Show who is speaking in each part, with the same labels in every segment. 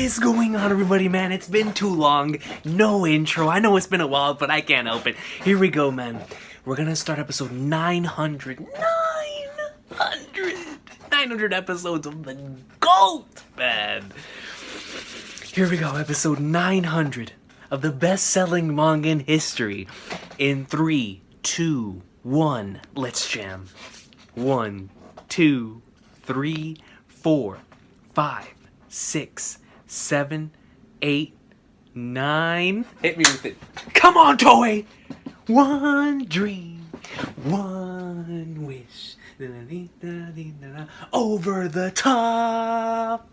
Speaker 1: is going on, everybody, man? It's been too long. No intro. I know it's been a while, but I can't help it. Here we go, man. We're gonna start episode 900. 900 episodes of the GOAT, man. Here we go, episode 900 of the best-selling manga in history. In 3, 2, 1, let's jam. 1, 2, 3, 4, 5, 6, 7, 8, 9. Hit me with it. Come on, Toei! One dream, one wish. Over the top.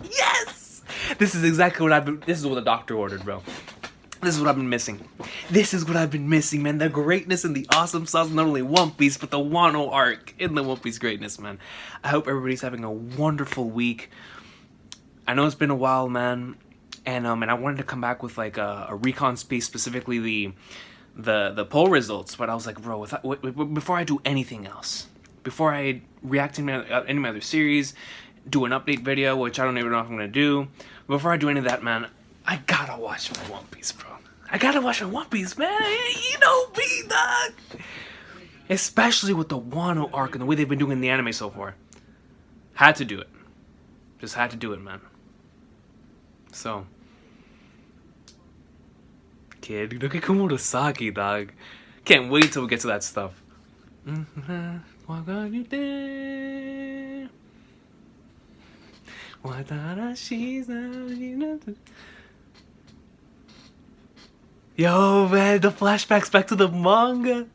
Speaker 1: Yes! This is exactly what this is what the doctor ordered, bro. This is what I've been missing. This is what I've been missing, man. The greatness and the awesome sauce, not only One Piece, but the Wano arc in the One Piece greatness, man. I hope everybody's having a wonderful week. I know it's been a while, man. And I wanted to come back with like a Recon space, specifically the poll results. But I was like, bro, before I do anything else, before I react to any of my other series, do an update video, which I don't even know if I'm gonna do. Before I do any of that, man, I gotta watch my One Piece, bro. I gotta watch my One Piece, man. You know me, dog. Especially with the Wano arc and the way they've been doing the anime so far. Had to do it. Just had to do it, man. So, kid, look at Komurosaki, dog. Can't wait till we get to that stuff. Yo, man, the flashbacks back to the manga.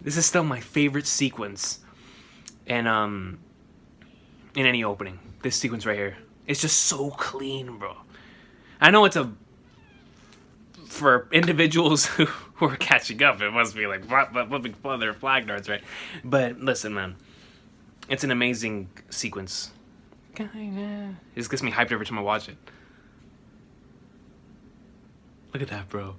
Speaker 1: This is still my favorite sequence. And in any opening. This sequence right here. It's just so clean, bro. I know it's for individuals who are catching up, it must be like flipping their flag darts, right? But listen, man. It's an amazing sequence. It just gets me hyped every time I watch it. Look at that, bro.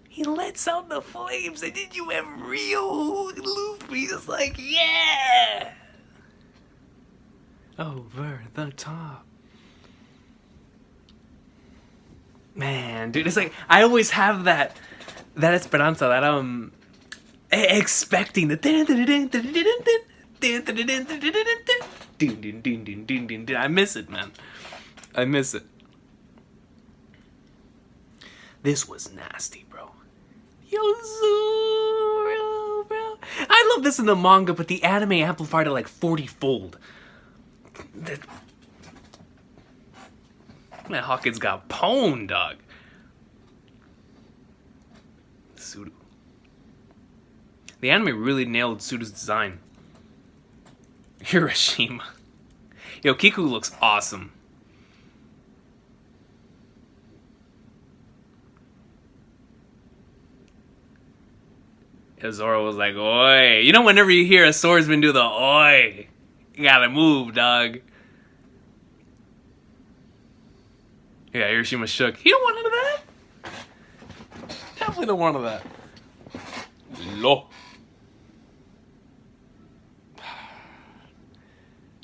Speaker 1: He lets out the flames, and did you have real Luffy just like, yeah! Over the top. Man, dude, it's like, I always have that esperanza, that, expecting the I miss it, man. I miss it. This was nasty, bro. Yo, Zoro, bro. I love this in the manga, but the anime amplified it like 40-fold. Man, Hawkins got pwned, dog. Sudo. The anime really nailed Sudo's design. Hiroshima. Yo, Kiku looks awesome. Zoro was like, oi. You know, whenever you hear a swordsman do the oi, you gotta move, dog. Yeah, Hiroshima shook. He don't want none of that. Definitely don't want none of that. Lo.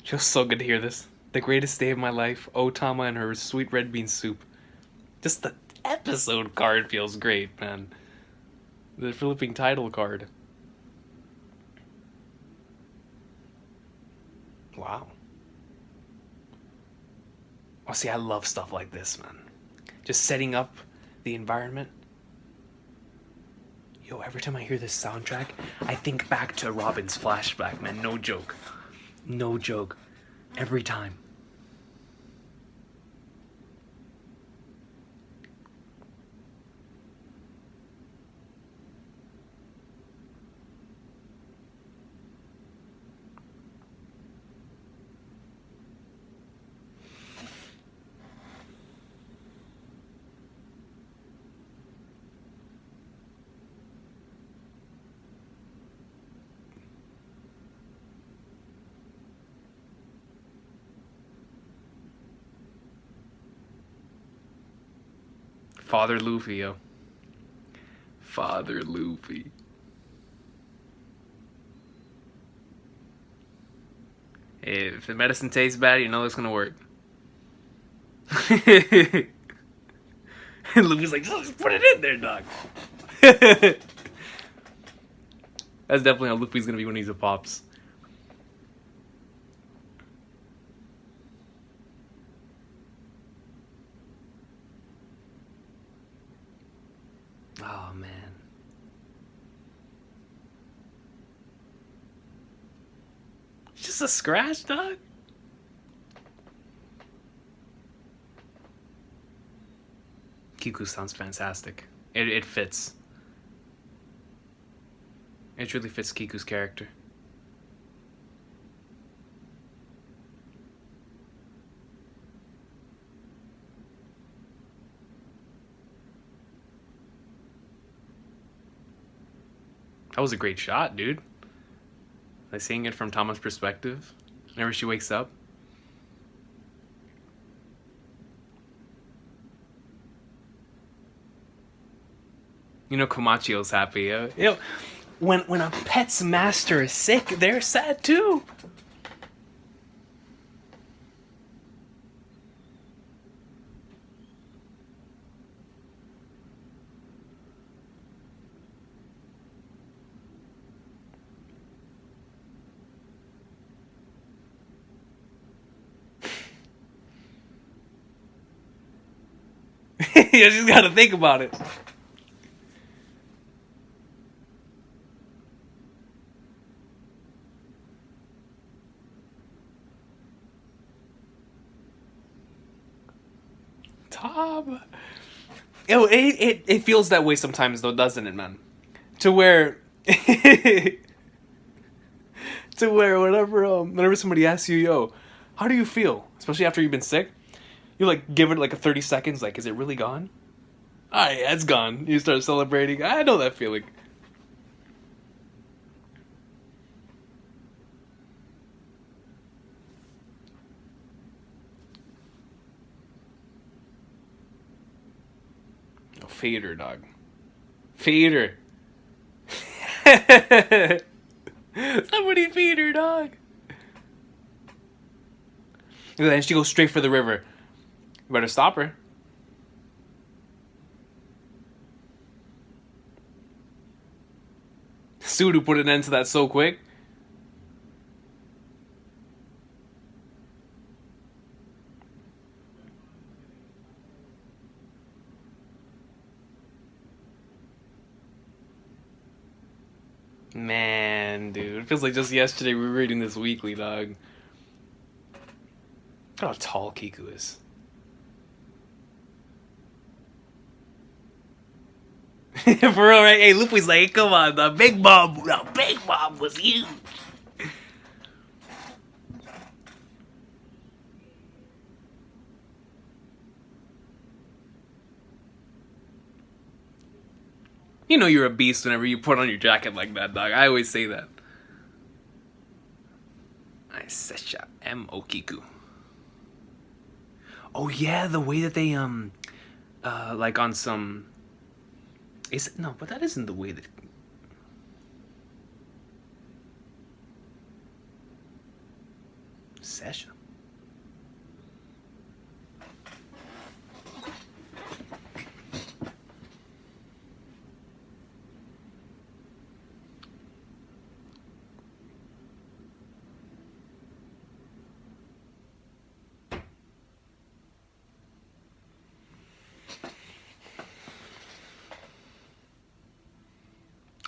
Speaker 1: Feels so good to hear this. The greatest day of my life. Otama and her sweet red bean soup. Just the episode card feels great, man. The flipping title card. Wow. Oh, see, I love stuff like this, man. Just setting up the environment. Yo, every time I hear this soundtrack, I think back to Robin's flashback, man. No joke. No joke. Every time. Father Luffy, yo. Father Luffy. If the medicine tastes bad, you know it's gonna work. And Luffy's like, just put it in there, dog. That's definitely how Luffy's gonna be when he's a pops. Oh man. It's just a scratch, dog. Kiku sounds fantastic. It fits. It really fits Kiku's character. That was a great shot, dude. Like seeing it from Tama's perspective, whenever she wakes up. You know, Komachio's happy. You know, when a pet's master is sick, they're sad too. You just gotta think about it. Tom. It feels that way sometimes though, doesn't it, man? To where to where whenever somebody asks you, yo, how do you feel? Especially after you've been sick, you like give it like a 30 seconds, like, is it really gone? Alright, yeah, it's gone. You start celebrating. I know that feeling. Oh, Fader, dog. Fader. Somebody feed her, dog. And then she goes straight for the river. You better stop her. Sudu put an end to that so quick. Man, dude. It feels like just yesterday we were reading this weekly, dog. Look how tall Kiku is. For real, right? Hey, Luffy's like, come on, the big bomb was huge. You know you're a beast whenever you put on your jacket like that, dog. I always say that. I Sesha M Okiku. Oh yeah, the way that they like on some. Is it no? But that isn't the way that. Sesha.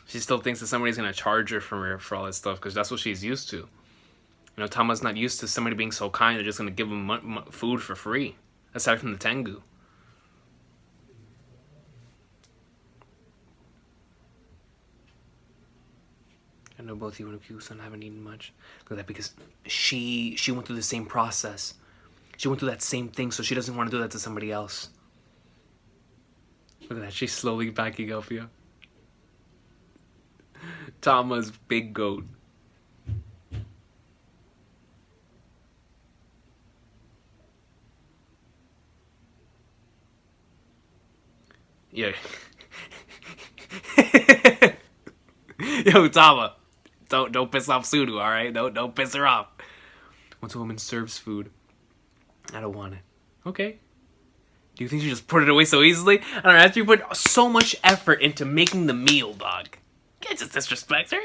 Speaker 1: She still thinks that somebody's gonna charge her for all that stuff because that's what she's used to. You know, Tama's not used to somebody being so kind. They're just gonna give him food for free, aside from the Tengu. I know both you and Okusan haven't eaten much. Look at that, because she went through the same process. She went through that same thing, so she doesn't want to do that to somebody else. Look at that, she's slowly backing up, yeah. Tama's big goat. Yeah. Yo, Tama, don't piss off Sudu, all right? Don't piss her off. Once a woman serves food, I don't want it. Okay. Do you think you just put it away so easily? I don't know. After you put so much effort into making the meal, dog. You can't just disrespect her.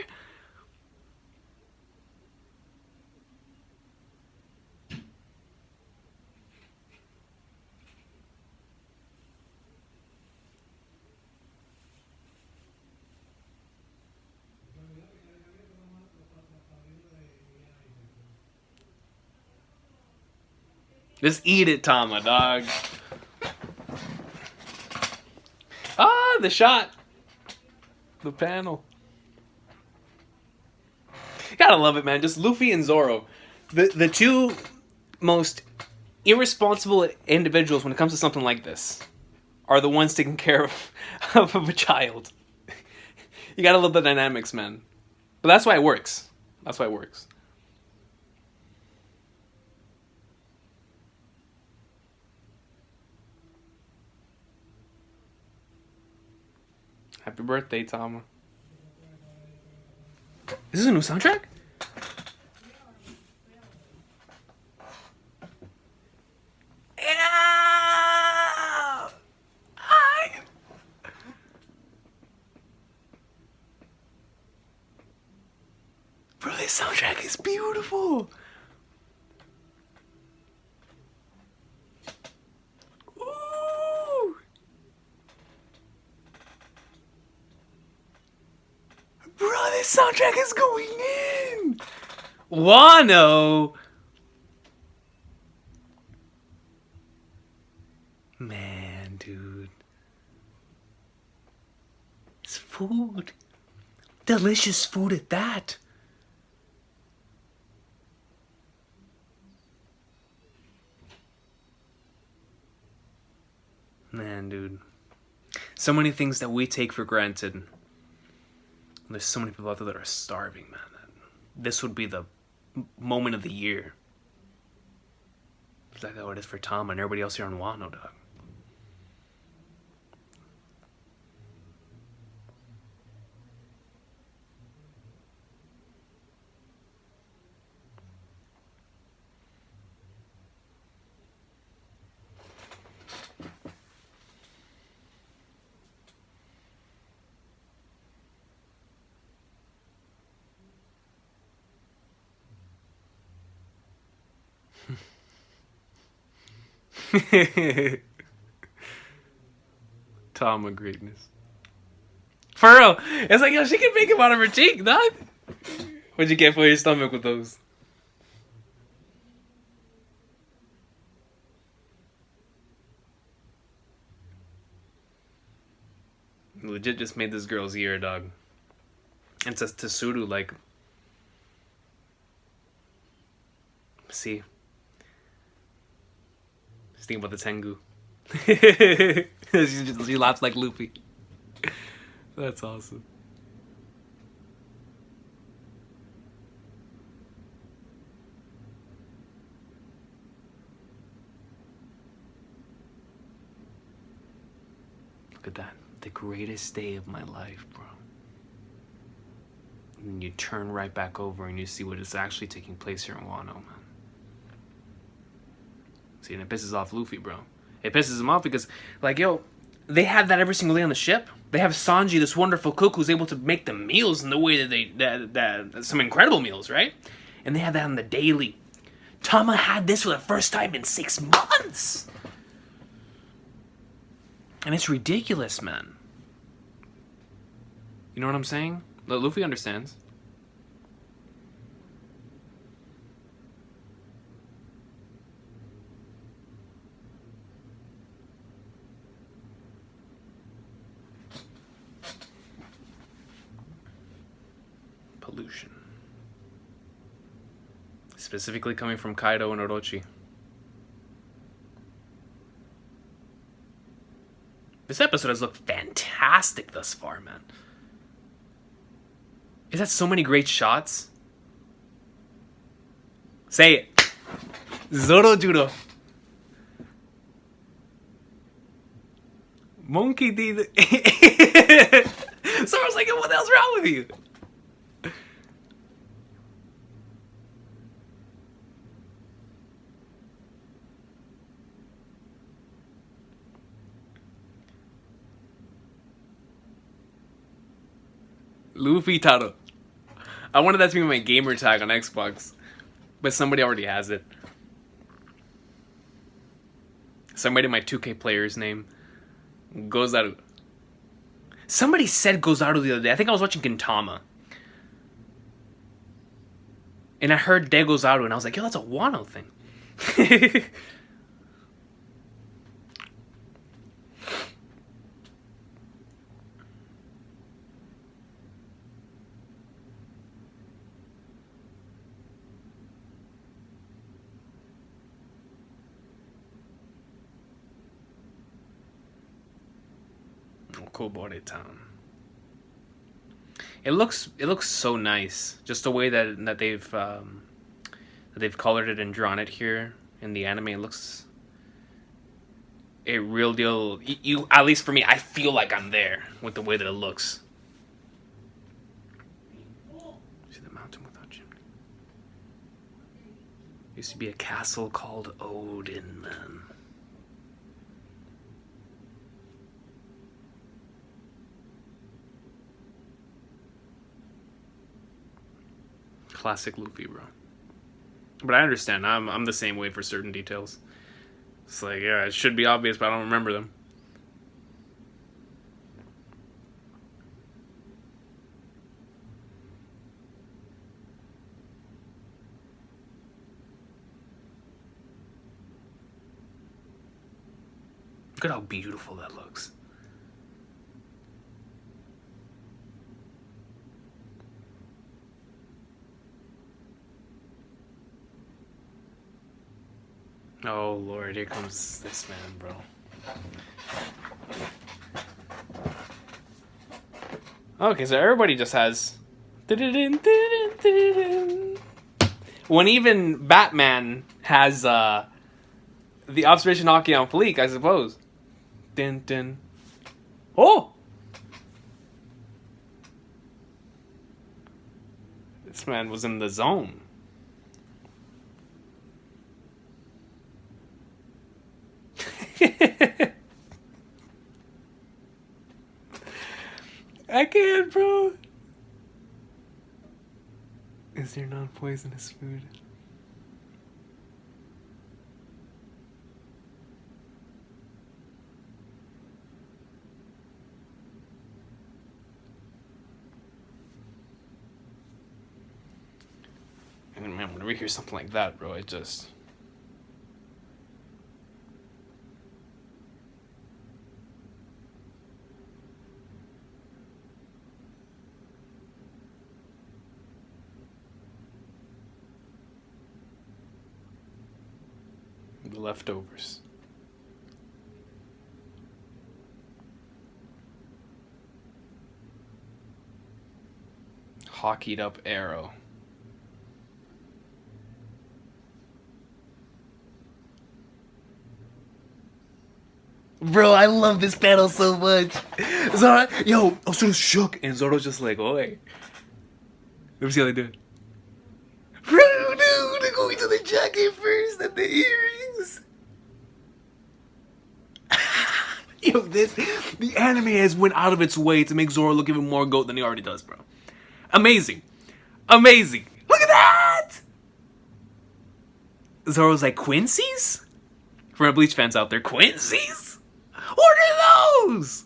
Speaker 1: Just eat it, Tama, dog. Ah, the shot. The panel. Gotta love it, man. Just Luffy and Zoro. The two most irresponsible individuals when it comes to something like this are the ones taking care of a child. You gotta love the dynamics, man. But that's why it works. That's why it works. Happy birthday, Tama. Is this a new soundtrack? Yeah! Bro, this soundtrack is beautiful. Ooh! Bro, this soundtrack is going in. Wano. Man, dude. It's food. Delicious food at that. Man, dude. So many things that we take for granted. There's so many people out there that are starving, man. This would be the moment of the year. It's like how it is for Tom and everybody else here on Wano, dog. Tama greatness. For real. It's like, yo, she can make him out of her cheek, dog. What'd you get for your stomach with those? Legit just made this girl's ear, dog. And says Tsuru, like... See? Just think about the Tengu. she laughs like Luffy. That's awesome. Look at that. The greatest day of my life, bro. And then you turn right back over and you see what is actually taking place here in Wano, man. See, and it pisses off Luffy, bro. It pisses him off because, like, yo, they have that every single day on the ship. They have Sanji, this wonderful cook who's able to make the meals in the way that some incredible meals, right? And they have that on the daily. Tama had this for the first time in 6 months. And it's ridiculous, man. You know what I'm saying? Luffy understands. Pollution. Specifically coming from Kaido and Orochi. This episode has looked fantastic thus far, man. It's had so many great shots. Say it. Zoro Judo. Monkey D. Zoro's like, what the hell's wrong with you? Luffy Taro. I wanted that to be my gamer tag on Xbox, but somebody already has it. Somebody in my 2K player's name. Gozaru. Somebody said Gozaru the other day. I think I was watching Gintama. And I heard De Gozaru, and I was like, yo, that's a Wano thing. Kobore Town. It looks so nice. Just the way that they've colored it and drawn it here in the anime. It looks a real deal. You at least for me, I feel like I'm there with the way that it looks. See the mountain without chimney. Used to be a castle called Odin, man. Classic Luffy, bro. But I understand. I'm the same way for certain details. It's like, yeah, it should be obvious, but I don't remember them. Look at how beautiful that looks. Oh Lord, here comes this man, bro. Okay, so everybody just has... When even Batman has the observation hockey on fleek, I suppose. Dun, dun. Oh! This man was in the zone. I can't, bro. Is there non-poisonous food? And man, whenever you hear something like that, bro, it just... The leftovers. Hockeyed up arrow. Bro, I love this panel so much. Zoro, yo, I'm so shook. And Zoro's just like, oi. Let me see how they do it. Bro, dude, they're going to the jacket first and the earrings. Yo, the anime has went out of its way to make Zoro look even more goat than he already does, bro. Amazing. Amazing. Look at that! Zoro's like, Quincy's? For our Bleach fans out there, Quincy's? What are those?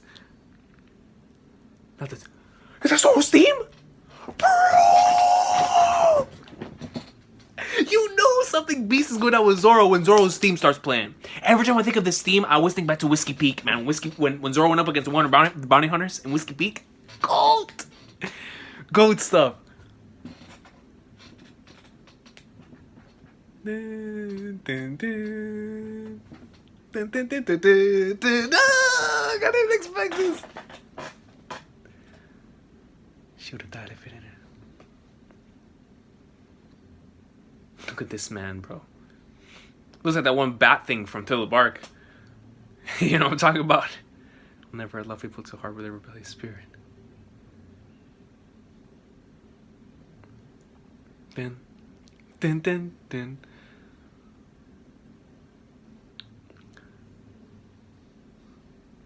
Speaker 1: Not this. Is that Zoro's theme? Bro! You know something beast is going on with Zoro when Zoro's theme starts playing. Every time I think of this theme, I always think back to Whiskey Peak, man. When Zoro went up against one of the bounty hunters in Whiskey Peak. Gold! Gold stuff. Dun, dun, dun. Dun, dun, dun, dun, dun, dun. Ah, I didn't expect this. She would have died if it didn't. Look at this man, bro. Looks like that one bat thing from Thriller Bark. You know what I'm talking about? I'll never love people to harbor their rebellious spirit. Dun, dun, dun, dun.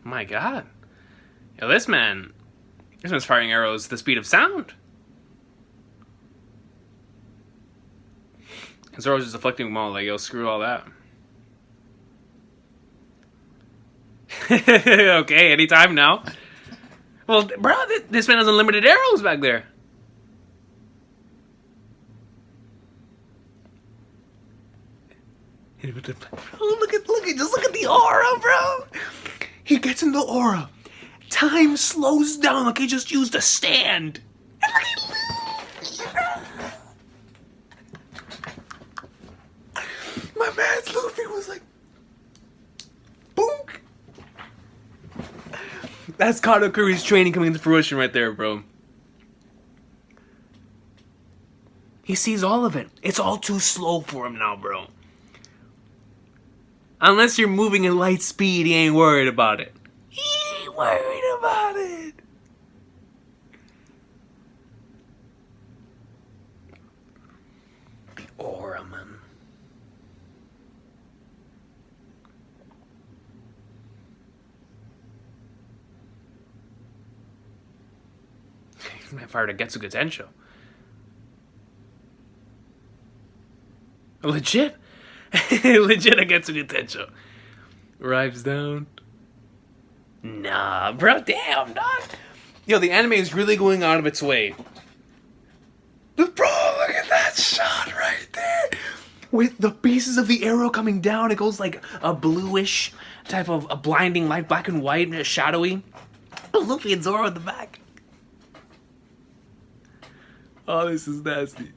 Speaker 1: My God. Yo, this man, This one's firing arrows at the speed of sound. And Zoro's just deflecting them all, like, yo, screw all that. Okay, anytime now. Well, bro, this man has unlimited arrows back there. Oh, just look at the aura, bro. He gets in the aura. Time slows down like he just used a stand. My man's Luffy was like, boonk. That's Katakuri's training coming into fruition right there, bro. He sees all of it. It's all too slow for him now, bro. Unless you're moving at light speed, he ain't worried about it. He ain't worried about it. The aura, man. He's fired a Getsuga Tensho. Legit. Legit a Getsuga Tensho. Arrives down. Nah, bro, damn, dog. Yo, the anime is really going out of its way. Bro, look at that shot right there. With the pieces of the arrow coming down, it goes like a bluish type of a blinding light, black and white, shadowy. Luffy and Zoro in the back. Oh, this is nasty.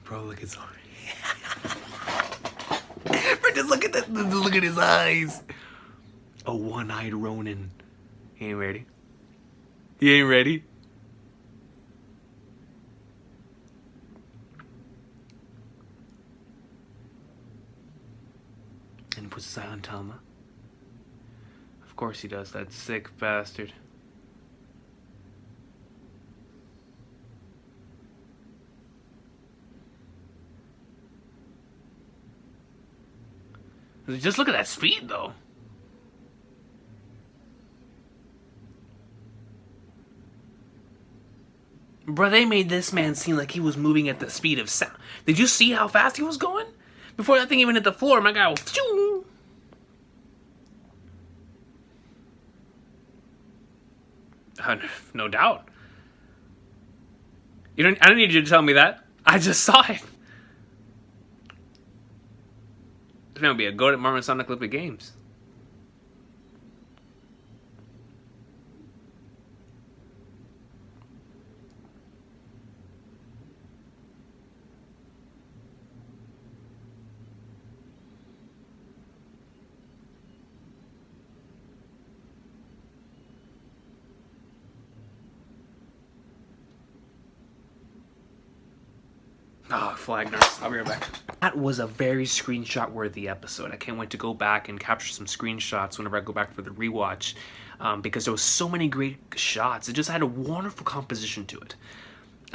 Speaker 1: Bro, look at Zoro. Bro, just look at that. Look at his eyes. A one-eyed Ronin. He ain't ready. He ain't ready. And puts his eye on Tama. Of course he does, that sick bastard. Just look at that speed, though. Bro, they made this man seem like he was moving at the speed of sound. Did you see how fast he was going? Before that thing even hit the floor, my guy was... No doubt. I don't need you to tell me that. I just saw it. It's gonna be a goat at Marvel Sonic Olympic Games. Oh, flag nurse. I'll be right back. That was a very screenshot-worthy episode. I can't wait to go back and capture some screenshots whenever I go back for the rewatch, because there was so many great shots. It just had a wonderful composition to it.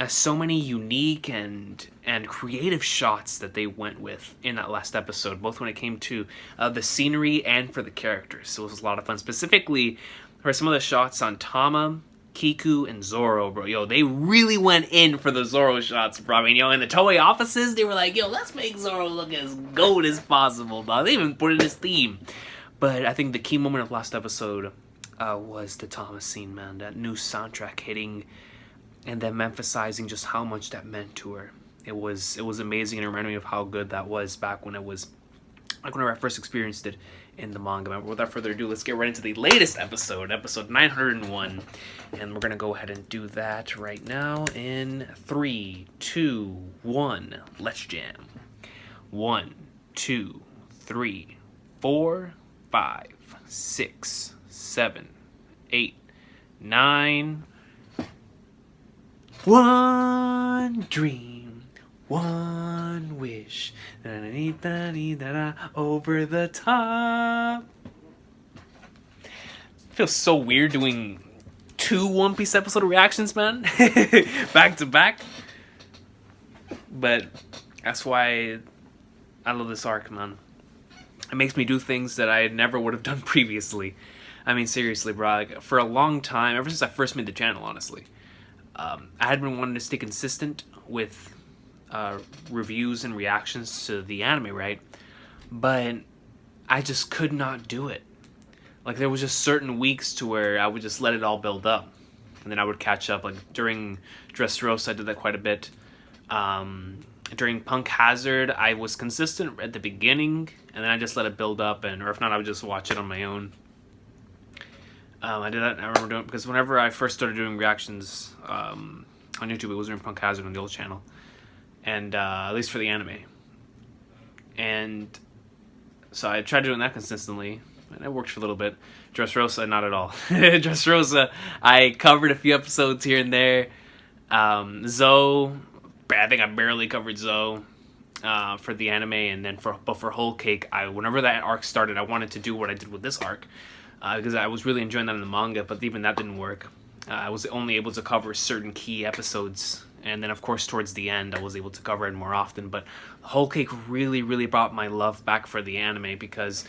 Speaker 1: So many unique and creative shots that they went with in that last episode, both when it came to the scenery and for the characters. So it was a lot of fun. Specifically, for some of the shots on Tama, Kiku, and Zoro, bro. Yo, they really went in for the Zoro shots, bro. I mean, yo, in the Toei offices, they were like, yo, let's make Zoro look as goat as possible, dog. They even put in his theme. But I think the key moment of last episode was the Thomas scene, man. That new soundtrack hitting and them emphasizing just how much that meant to her. It was amazing, and it reminded me of how good that was back when it was, like whenever I first experienced it in the manga. But without further ado, let's get right into the latest episode, episode 901. And we're going to go ahead and do that right now in 3, 2, 1. Let's jam. 1, 2, 3, 4, 5, 6, 7, 8, 9. One dream, one wish, over the top. Feels so weird doing 2 One Piece episode reactions, man. Back to back. But that's why I love this arc, man. It makes me do things that I never would have done previously. I mean, seriously, bro. Like, for a long time, ever since I first made the channel, honestly, I had been wanting to stay consistent with reviews and reactions to the anime, right? But I just could not do it. Like, there was just certain weeks to where I would just let it all build up, and then I would catch up. Like, during Dressrosa, I did that quite a bit. During Punk Hazard, I was consistent at the beginning, and then I just let it build up, or if not, I would just watch it on my own. I did that, I remember doing, because whenever I first started doing reactions on YouTube, it was during Punk Hazard on the old channel, and at least for the anime. And so I tried doing that consistently, and it worked for a little bit. Dressrosa, not at all. Dressrosa, I covered a few episodes here and there. Zoe, I think I barely covered Zoe for the anime, and then for Whole Cake, whenever that arc started, I wanted to do what I did with this arc, because I was really enjoying that in the manga, but even that didn't work. I was only able to cover certain key episodes, and then of course towards the end I was able to cover it more often. But Whole Cake really, really brought my love back for the anime, because,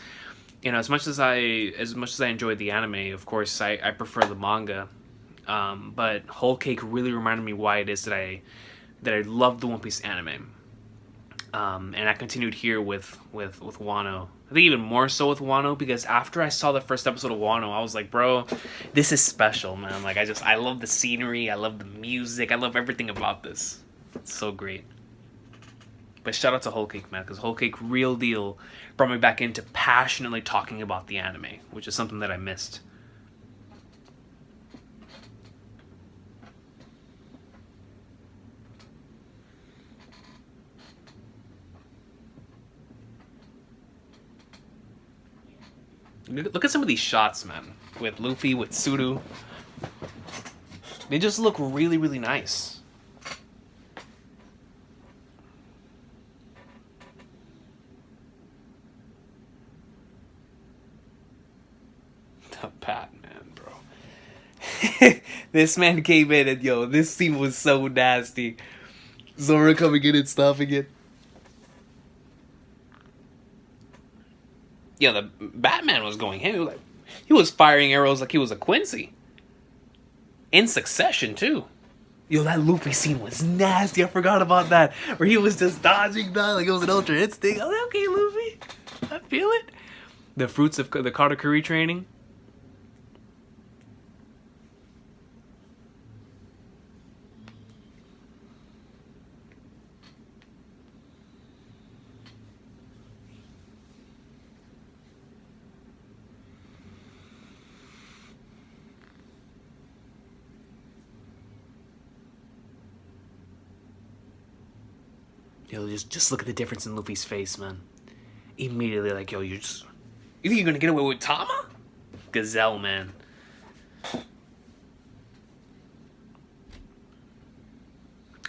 Speaker 1: you know, as much as I enjoyed the anime, of course I prefer the manga, but Whole Cake really reminded me why it is that I love the One Piece anime. And I continued here with Wano. I think even more so with Wano, because after I saw the first episode of Wano, I was like, bro, this is special, man. Like, I love the scenery, I love the music, I love everything about this. It's so great. But shout out to Whole Cake, man, because Whole Cake, real deal, brought me back into passionately talking about the anime, which is something that I missed. Look at some of these shots, man. With Luffy, with Suru. They just look really, really nice. The Batman, bro. This man came in and, yo, this scene was so nasty. Zora coming in and stopping it. Yeah, the Batman was going in. He was firing arrows like he was a Quincy. In succession, too. Yo, that Luffy scene was nasty. I forgot about that. Where he was just dodging that like it was an Ultra Instinct. I was like, okay, Luffy. I feel it. The fruits of the Katakuri training. Yo, just look at the difference in Luffy's face, man. Immediately, like, yo, you think you're gonna get away with Tama? Gazelle, man.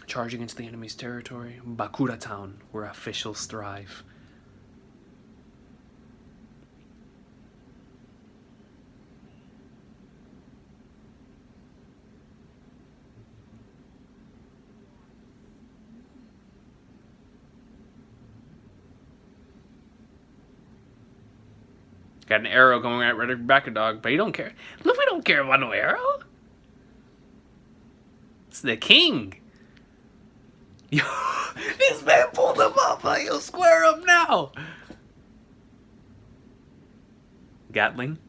Speaker 1: Charging into the enemy's territory. Bakura Town, where officials thrive. Got an arrow going right back at dog, but he don't care. Luffy don't care about no arrow. It's the king. Yo, this man pulled him up. Like, yo, square up now. Gatling.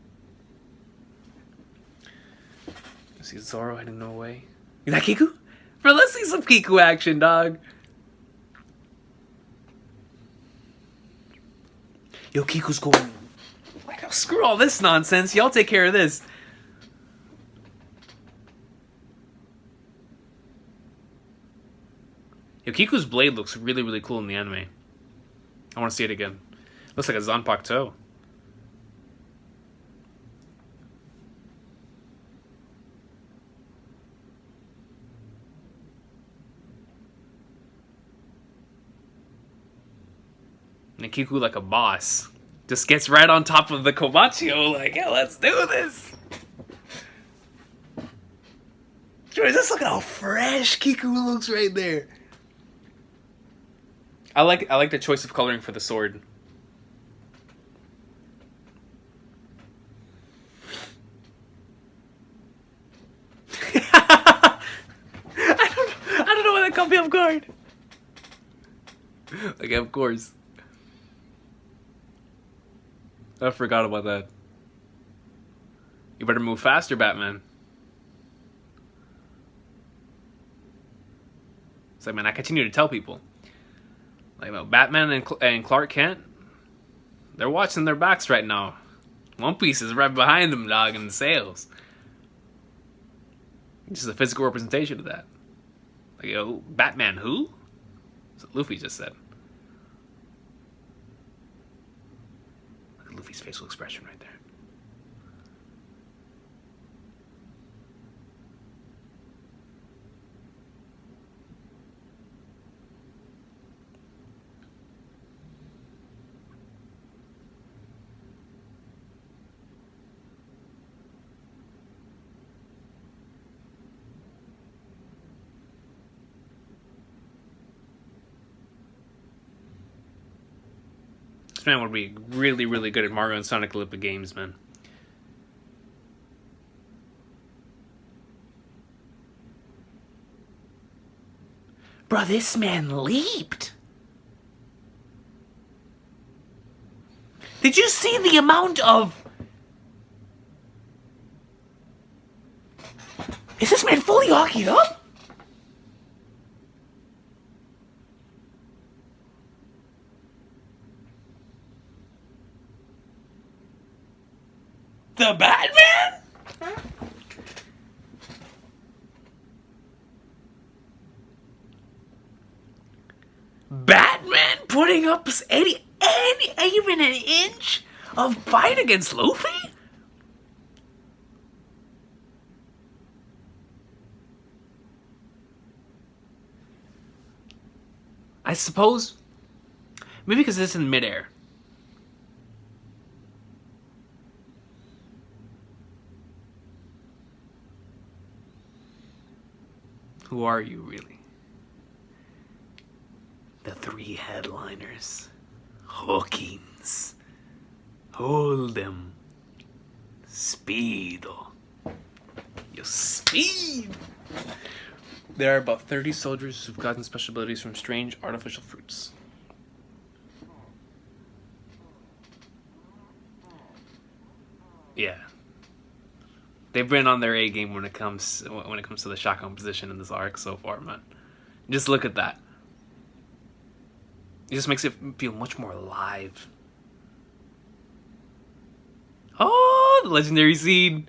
Speaker 1: I see Zoro heading no way. Is that Kiku? Bro, let's see some Kiku action, dog. Yo, Kiku's going. Like, screw all this nonsense. Y'all take care of this. Yo, Kiku's blade looks really, really cool in the anime. I want to see it again. Looks like a Zanpakuto toe. And Kiku, like a boss, just gets right on top of the Komachio, like, yeah, let's do this. Just look at how fresh Kiku looks right there. I like the choice of coloring for the sword. I don't know why that caught me off guard. Like, of course. I forgot about that. You better move faster, Batman. It's like, man, I continue to tell people. Like, no, Batman and Clark Kent, they're watching their backs right now. One Piece is right behind them, dog, in the sales. This is a physical representation of that. Like, yo, Batman who? That's what Luffy just said. Look at Luffy's facial expression right there. This man would be really, really good at Mario and Sonic Olympic Games, man. Bro, this man leaped. Did you see the amount of... Is this man fully hockeyed up? The Batman? Batman putting up any even an inch of fight against Luffy? I suppose maybe because it's in midair. Who are you, really? The three headliners. Hawkins. Hold'em. Speedo. Yo, Speed! There are about 30 soldiers who've gotten special abilities from strange artificial fruits. Yeah. They've been on their A game when it comes to the shotgun position in this arc so far, man. Just look at that. It just makes it feel much more alive. Oh, the legendary scene.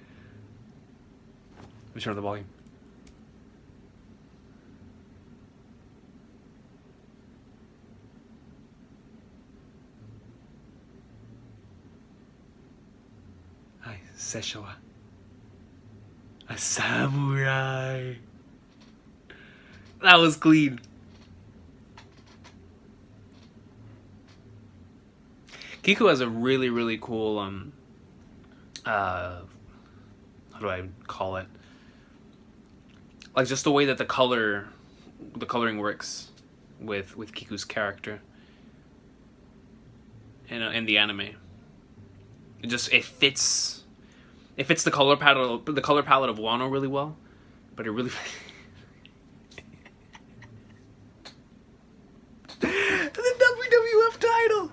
Speaker 1: Let me turn on the volume. Hi, Seshowa. A samurai. That was clean. Kiku has a really, really cool how do I call it? Like just the way that the coloring works with Kiku's character in the anime. It fits the color palette of Wano really well, but it really the WWF title.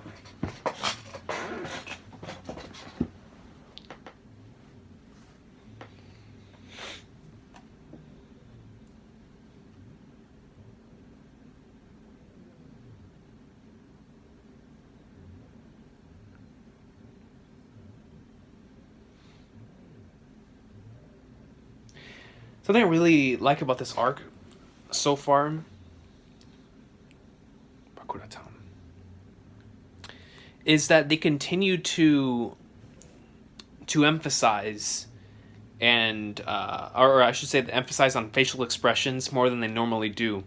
Speaker 1: Something I really like about this arc so far, is that they continue to emphasize and or I should say emphasize on facial expressions more than they normally do.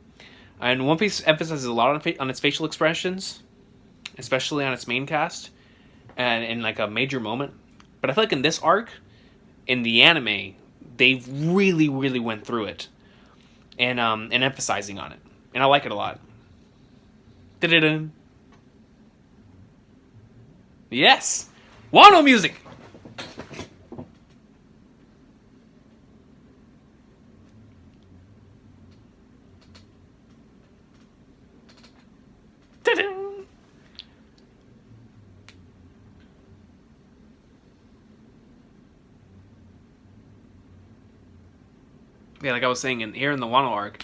Speaker 1: And One Piece emphasizes a lot on its facial expressions, especially on its main cast and in like a major moment. But I feel like in this arc, in the anime, they really, really went through it and emphasizing on it, and I like it a lot. Da-da-dun. Yes! Wano music! Da-dun. Yeah, like I was saying, here in the Wano arc,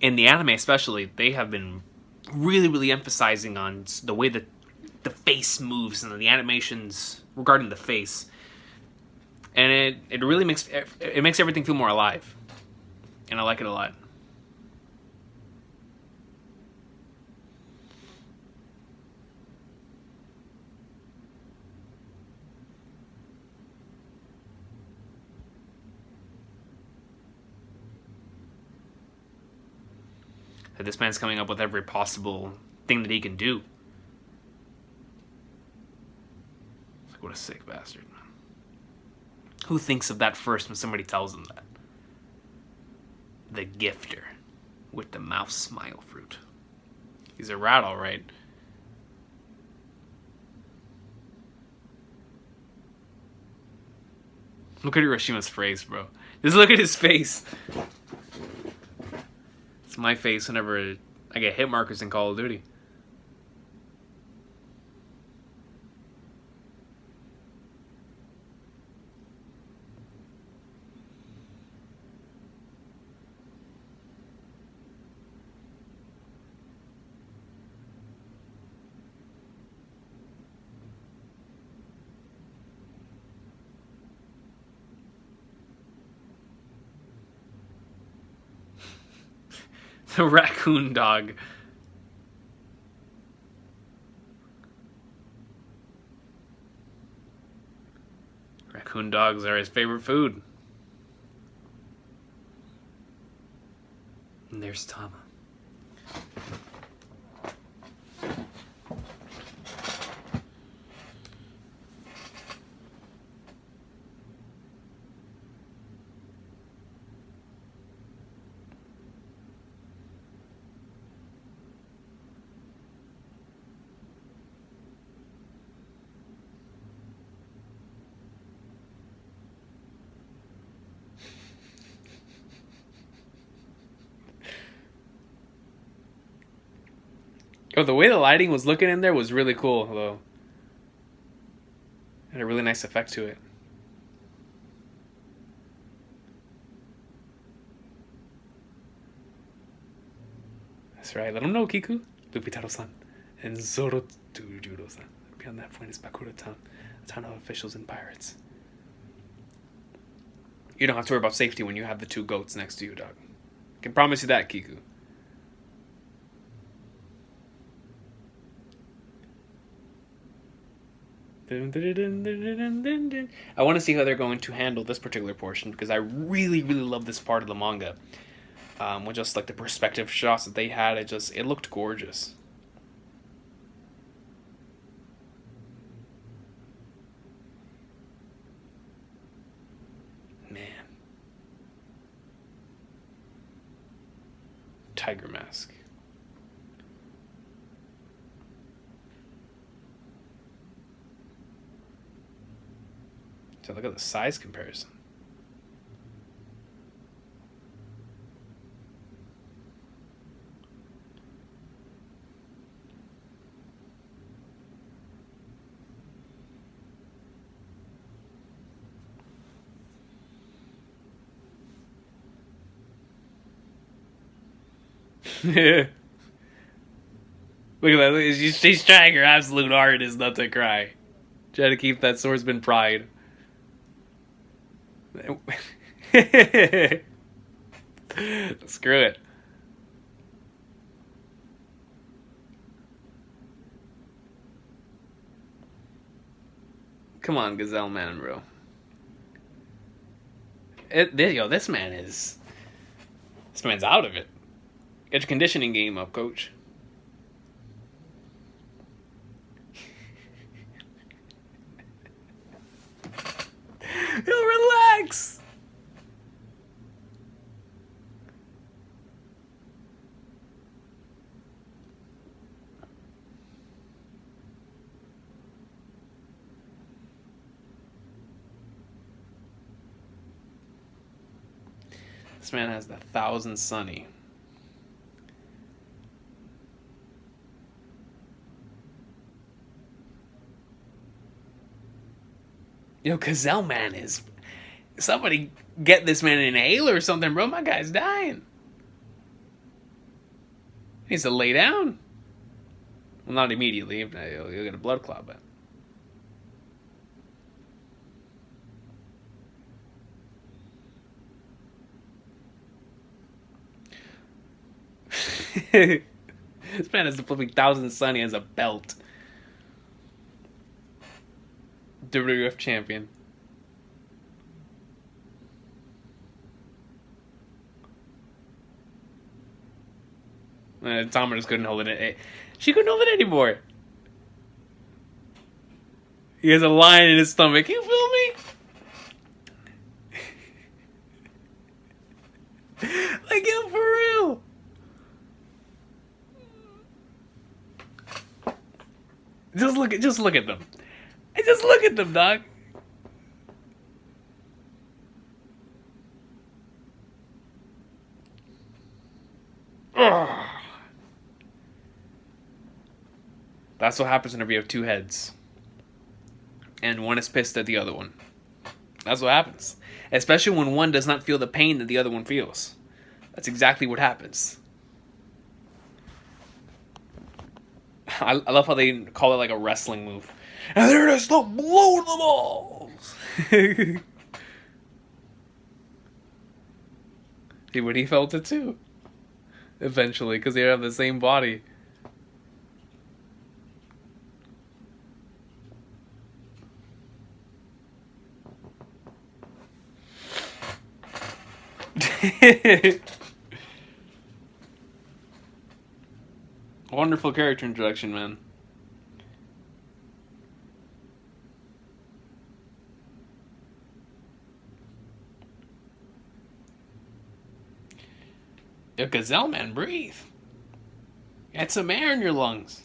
Speaker 1: in the anime especially, they have been really, really emphasizing on the way that the face moves and the animations regarding the face, and it really makes everything feel more alive, and I like it a lot. That this man's coming up with every possible thing that he can do. Like, what a sick bastard, man. Who thinks of that first when somebody tells them that? The gifter with the mouse smile fruit. He's a rat, all right. Look at Hiroshima's face, bro. Just look at his face. It's my face whenever I get hit markers in Call of Duty. The raccoon dog. Raccoon dogs are his favorite food. And there's Tama. Oh, the way the lighting was looking in there was really cool, though. Had a really nice effect to it. That's right. Let him know, Kiku. Lupitaro-san. And Zoro-Juro-san. Beyond that point is Bakura Town. A town of officials and pirates. You don't have to worry about safety when you have the two goats next to you, dog. I can promise you that, Kiku. I want to see how they're going to handle this particular portion, because I really, really love this part of the manga. With just like the perspective shots that they had, it looked gorgeous. Man. Tiger mask. So look at the size comparison. Look at that. She's trying her absolute hardest not to cry. Try to keep that swordsman pride. Screw it. Come on, Gazelle Man, bro. This man's out of it. Get your conditioning game up, coach. Yo, relax. This man has the 1,000 Sunny. Yo, Gazelle Man is... Somebody get this man an inhaler or something, bro. My guy's dying. He needs to lay down. Well, not immediately. He'll get a blood clot, but... This man has the flipping 1,000 Sunny as a belt. WWF champion. Tomer just couldn't hold it. She couldn't hold it anymore. He has a lion in his stomach. You feel me? Like, yo, for real. Just look at them. Just look at them, dog. Ugh. That's what happens whenever you have two heads. And one is pissed at the other one. That's what happens. Especially when one does not feel the pain that the other one feels. That's exactly what happens. I love how they call it like a wrestling move. And they're just blow the balls. See, but he felt it too. Eventually, because they have the same body. Wonderful character introduction, man. Yo, Gazelle Man, breathe. Get some air in your lungs.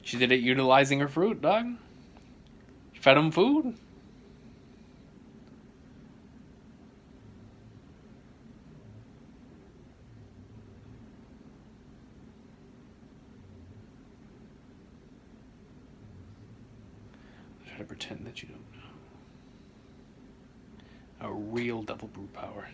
Speaker 1: She did it utilizing her fruit, dog. She fed him food. Try to pretend that you don't know. A real double brew power.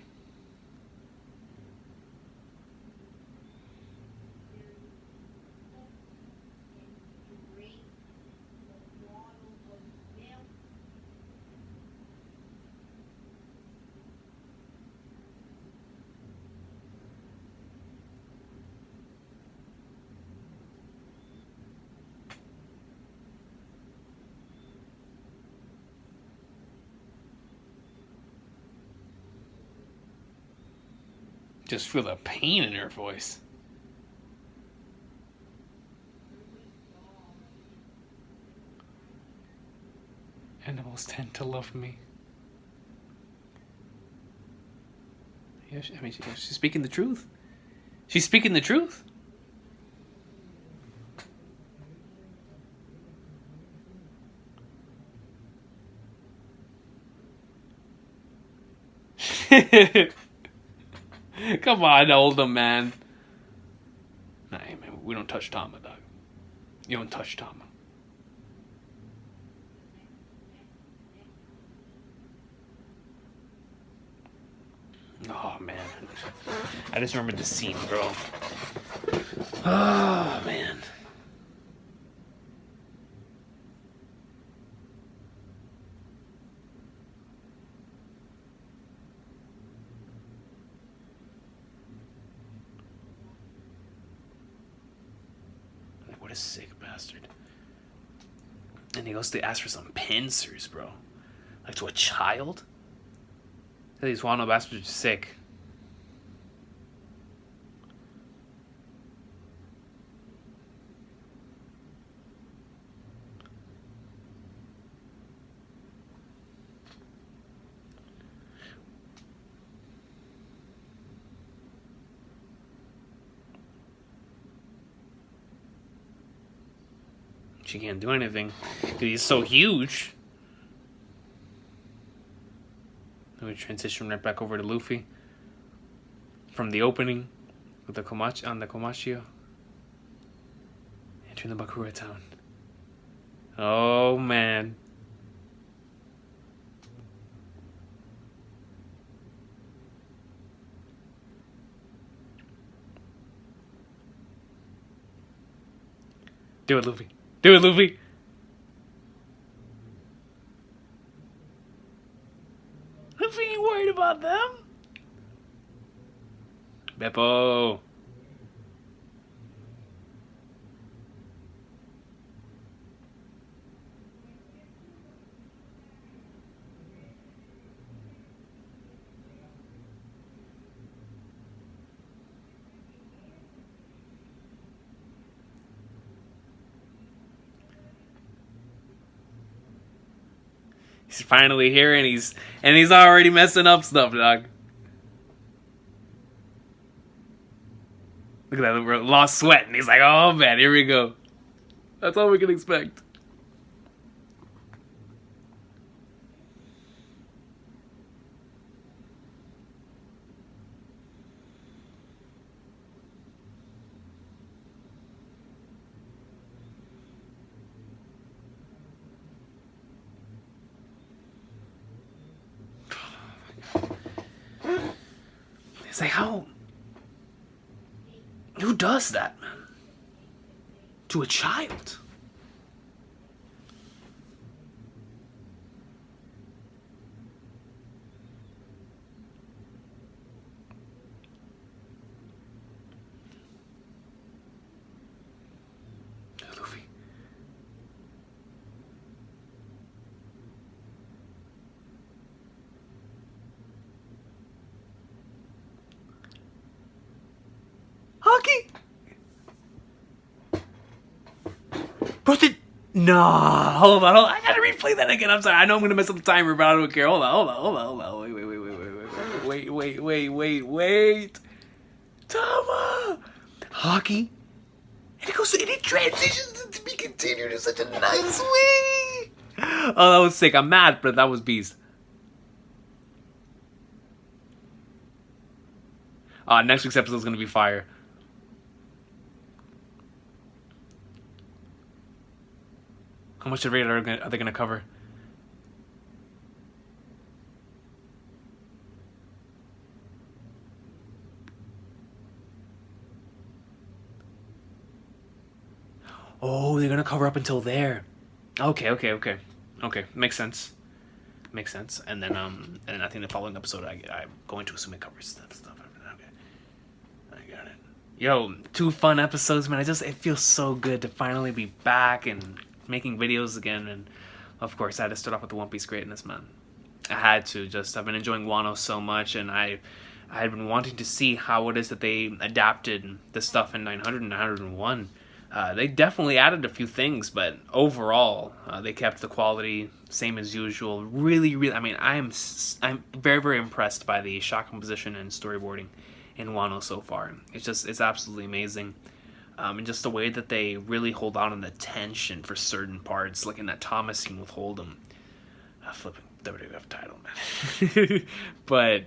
Speaker 1: Just feel the pain in her voice. Animals tend to love me. Yeah, I mean, she's speaking the truth. She's speaking the truth. Come on, Oldham, man. Nah, hey, man, we don't touch Tama, dog. You don't touch Tama. Oh, man. I just remembered the scene, bro. Oh, man. What a sick bastard. And he goes to ask for some pincers, bro. Like to a child? These Wano bastards are sick. She can't do anything because he's so huge. Then we transition right back over to Luffy from the opening with the Komashio. Entering the Bakura town. Oh man. Do it, Luffy. Do it, Luffy. Luffy ain't worried about them. Beppo. He's finally here, and he's already messing up stuff, dog. Look at that, lost sweat, and he's like, "Oh man, here we go." That's all we can expect. It's like, how? Who does that, man? To a child? Luffy. Hockey! Bro, nah, hold on. I gotta replay that again. I'm sorry. I know I'm gonna mess up the timer, but I don't care. Hold on. Wait. Tama! Hockey? And it transitions to be continued in such a nice way. Oh, that was sick. I'm mad, but that was beast. Next week's episode is gonna be fire. How much of it are they going to cover? Oh, they're going to cover up until there. Okay. Makes sense. And then I think the following episode I'm going to assume it covers stuff. Okay. I got it. Yo, 2 fun episodes, man. It feels so good to finally be back and making videos again, and of course I had to start off with the One Piece greatness, man. I had to. I've been enjoying Wano so much, and I had been wanting to see how it is that they adapted the stuff in 900 and 901. They definitely added a few things, but overall they kept the quality same as usual. Really, I mean, I'm very impressed by the shot composition and storyboarding in Wano so far. It's absolutely amazing. And just the way that they really hold on the tension for certain parts, like in that Thomas scene with Hold'em. Flipping WWF title, man. But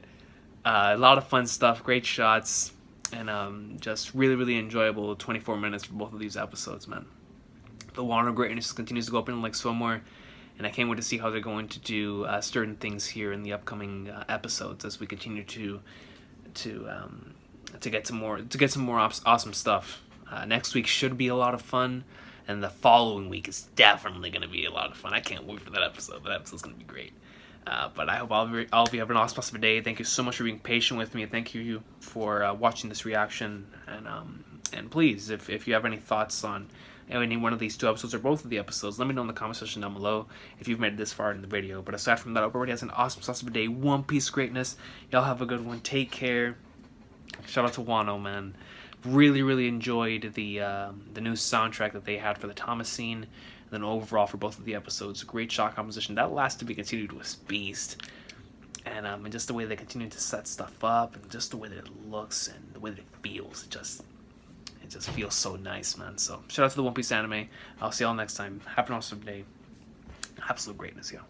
Speaker 1: a lot of fun stuff, great shots, and just really enjoyable 24 minutes for both of these episodes, man. The Wano greatness continues to go up in like swimwear, and I can't wait to see how they're going to do certain things here in the upcoming episodes as we continue to get some more awesome stuff. Next week should be a lot of fun, and the following week is definitely going to be a lot of fun. I can't wait for that episode. That episode's going to be great. But I hope all of you have an awesome day. Thank you so much for being patient with me. Thank you for watching this reaction. And please, if you have any thoughts on any one of these 2 episodes or both of the episodes, let me know in the comment section down below if you've made it this far in the video. But aside from that, I hope everybody has an awesome day. One Piece greatness. Y'all have a good one. Take care. Shout out to Wano, man. Really enjoyed the new soundtrack that they had for the Thomas scene, and then overall for both of the episodes, great shot composition. That last to be continued was beast, and just the way they continue to set stuff up, and just the way that it looks and the way that it feels, it just feels so nice, man. So shout out to the One Piece anime. I'll see y'all next time. Have an awesome day. Absolute greatness, yo.